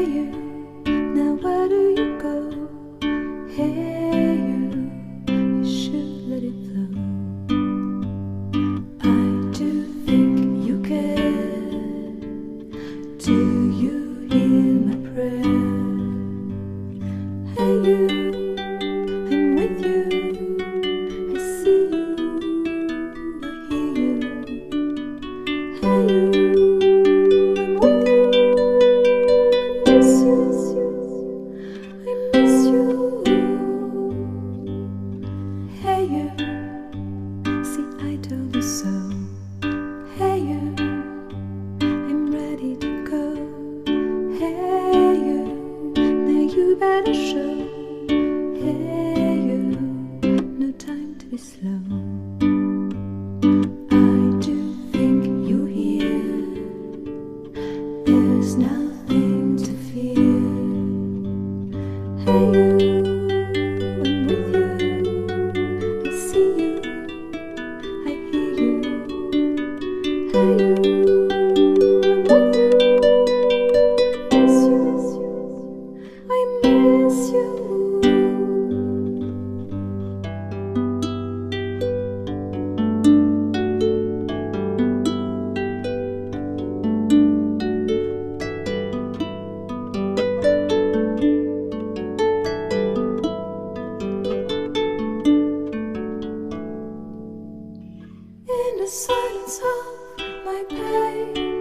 you, now where do you go? Hey you should let it flow. I do think you care. Do you hear my prayer? Hey you, I'm with you. I see you, I hear you. Hey you, I'm with you. I miss you, I miss you. Hey you, see I told you so. Hey you, I'm ready to go. Hey you, now you better show. Hey you, no time to be slow. I do think you hear. There's nothing to fear. Hey you, I'm with you. I see you, I hear you. Hey you, I'm with you. I miss you. In the silence of my pain,